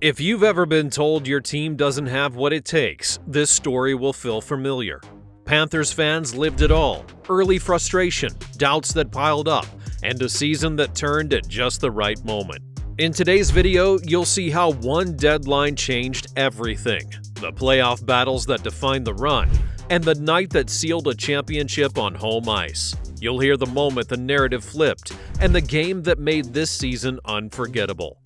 If you've ever been told your team doesn't have what it takes, this story will feel familiar. Panthers fans lived it all: early frustration, doubts that piled up, and a season that turned at just the right moment. In today's video, you'll see how one deadline changed everything, the playoff battles that defined the run, and the night that sealed a championship on home ice. You'll hear the moment the narrative flipped, and the game that made this season unforgettable.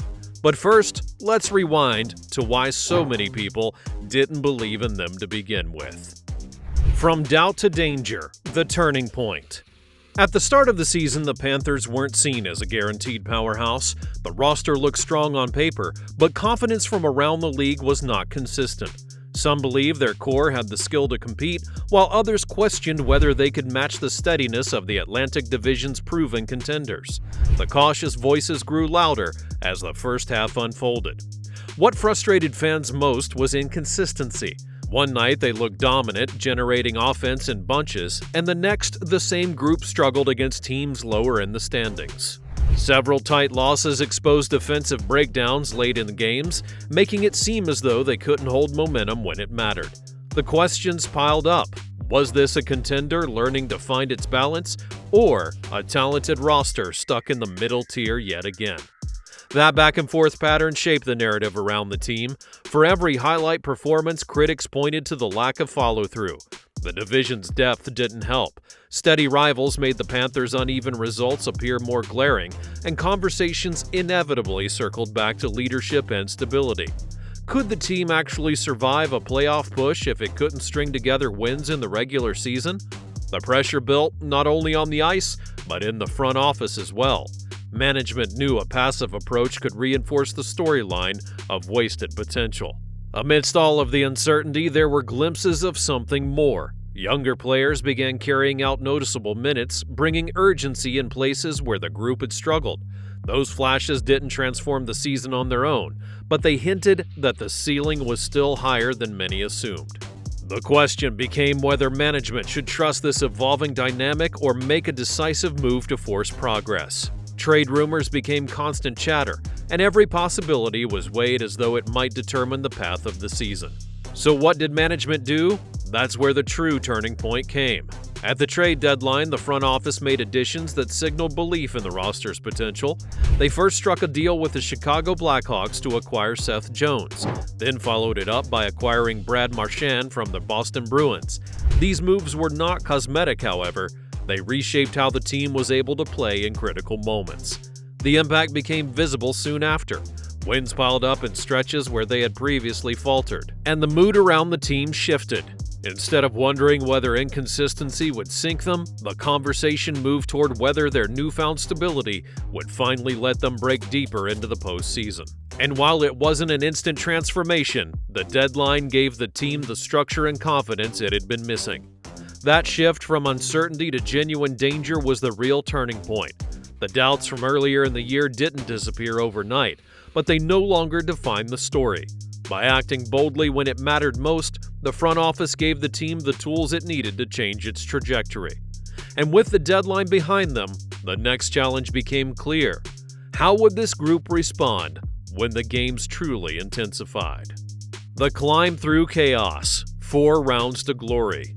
But first, let's rewind to why so many people didn't believe in them to begin with. From doubt to danger, the turning point. At the start of the season, the Panthers weren't seen as a guaranteed powerhouse. The roster looked strong on paper, but confidence from around the league was not consistent. Some believed their core had the skill to compete, while others questioned whether they could match the steadiness of the Atlantic Division's proven contenders. The cautious voices grew louder as the first half unfolded. What frustrated fans most was inconsistency. One night they looked dominant, generating offense in bunches, and the next the same group struggled against teams lower in the standings. Several tight losses exposed defensive breakdowns late in the games, making it seem as though they couldn't hold momentum when it mattered. The questions piled up. Was this a contender learning to find its balance, or a talented roster stuck in the middle tier yet again? That back-and-forth pattern shaped the narrative around the team. For every highlight performance, critics pointed to the lack of follow-through. The division's depth didn't help. Steady rivals made the Panthers' uneven results appear more glaring, and conversations inevitably circled back to leadership and stability. Could the team actually survive a playoff push if it couldn't string together wins in the regular season? The pressure built not only on the ice, but in the front office as well. Management knew a passive approach could reinforce the storyline of wasted potential. Amidst all of the uncertainty, there were glimpses of something more. Younger players began carrying out noticeable minutes, bringing urgency in places where the group had struggled. Those flashes didn't transform the season on their own, but they hinted that the ceiling was still higher than many assumed. The question became whether management should trust this evolving dynamic or make a decisive move to force progress. Trade rumors became constant chatter, and every possibility was weighed as though it might determine the path of the season. So what did management do? That's where the true turning point came. At the trade deadline, the front office made additions that signaled belief in the roster's potential. They first struck a deal with the Chicago Blackhawks to acquire Seth Jones, then followed it up by acquiring Brad Marchand from the Boston Bruins. These moves were not cosmetic, however. They reshaped how the team was able to play in critical moments. The impact became visible soon after. Wins piled up in stretches where they had previously faltered, and the mood around the team shifted. Instead of wondering whether inconsistency would sink them, the conversation moved toward whether their newfound stability would finally let them break deeper into the postseason. And while it wasn't an instant transformation, the deadline gave the team the structure and confidence it had been missing. That shift from uncertainty to genuine danger was the real turning point. The doubts from earlier in the year didn't disappear overnight, but they no longer defined the story. By acting boldly when it mattered most, the front office gave the team the tools it needed to change its trajectory. And with the deadline behind them, the next challenge became clear. How would this group respond when the games truly intensified? The climb through chaos, 4 rounds to glory.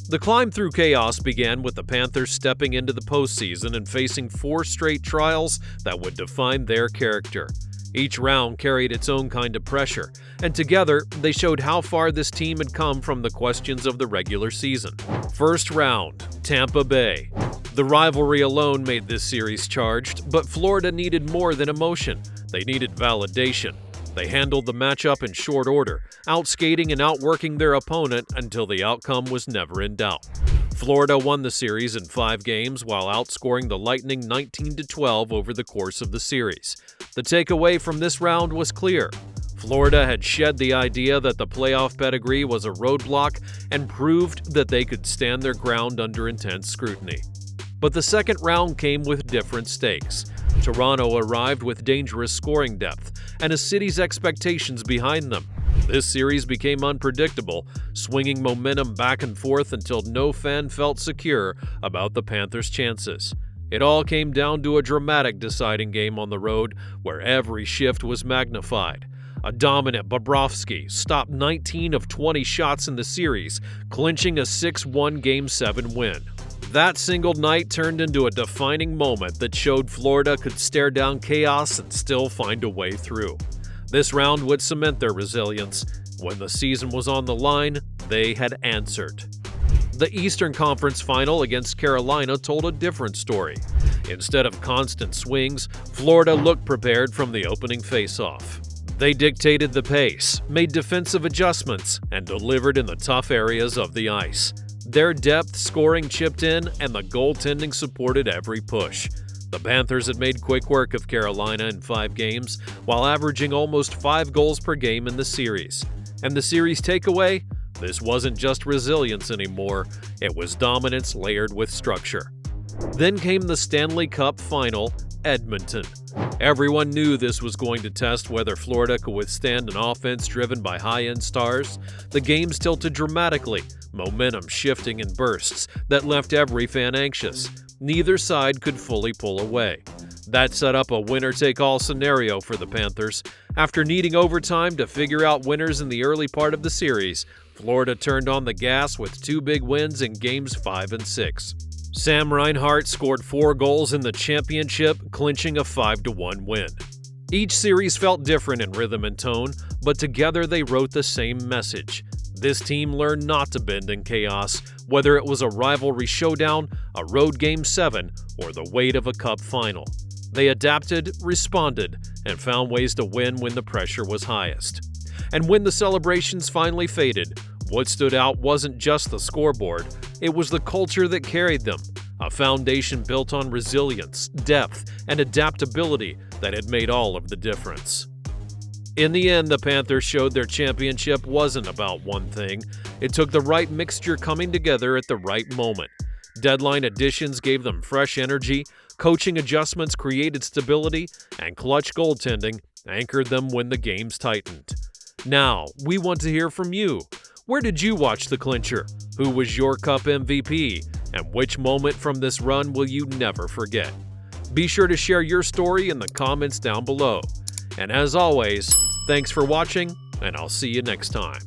The climb through chaos began with the Panthers stepping into the postseason and facing 4 straight trials that would define their character. Each round carried its own kind of pressure, and together they showed how far this team had come from the questions of the regular season. First round, Tampa Bay. The rivalry alone made this series charged, but Florida needed more than emotion. They needed validation. They handled the matchup in short order, outskating and outworking their opponent until the outcome was never in doubt. Florida won the series in 5 games while outscoring the Lightning 19-12 over the course of the series. The takeaway from this round was clear. Florida had shed the idea that the playoff pedigree was a roadblock and proved that they could stand their ground under intense scrutiny. But the second round came with different stakes. Toronto arrived with dangerous scoring depth and a city's expectations behind them. This series became unpredictable, swinging momentum back and forth until no fan felt secure about the Panthers' chances. It all came down to a dramatic deciding game on the road where every shift was magnified. A dominant Bobrovsky stopped 19 of 20 shots in the series, clinching a 6-1 Game 7 win. That single night turned into a defining moment that showed Florida could stare down chaos and still find a way through. This round would cement their resilience. When the season was on the line, they had answered. The Eastern Conference Final against Carolina told a different story. Instead of constant swings, Florida looked prepared from the opening face-off. They dictated the pace, made defensive adjustments, and delivered in the tough areas of the ice. Their depth scoring chipped in, and the goaltending supported every push. The Panthers had made quick work of Carolina in 5 games, while averaging almost 5 goals per game in the series. And the series takeaway? This wasn't just resilience anymore, it was dominance layered with structure. Then came the Stanley Cup Final, Edmonton. Everyone knew this was going to test whether Florida could withstand an offense driven by high-end stars. The games tilted dramatically, momentum shifting in bursts that left every fan anxious. Neither side could fully pull away. That set up a winner-take-all scenario for the Panthers. After needing overtime to figure out winners in the early part of the series, Florida turned on the gas with 2 big wins in Games 5 and 6. Sam Reinhart scored 4 goals in the championship, clinching a 5-1 win. Each series felt different in rhythm and tone, but together they wrote the same message. This team learned not to bend in chaos, whether it was a rivalry showdown, a road Game 7, or the weight of a cup final. They adapted, responded, and found ways to win when the pressure was highest. And when the celebrations finally faded, what stood out wasn't just the scoreboard, it was the culture that carried them, a foundation built on resilience, depth, and adaptability that had made all of the difference. In the end, the Panthers showed their championship wasn't about one thing. It took the right mixture coming together at the right moment. Deadline additions gave them fresh energy, coaching adjustments created stability, and clutch goaltending anchored them when the games tightened. Now, we want to hear from you. Where did you watch the clincher? Who was your Cup MVP? And which moment from this run will you never forget? Be sure to share your story in the comments down below. And as always, thanks for watching, and I'll see you next time.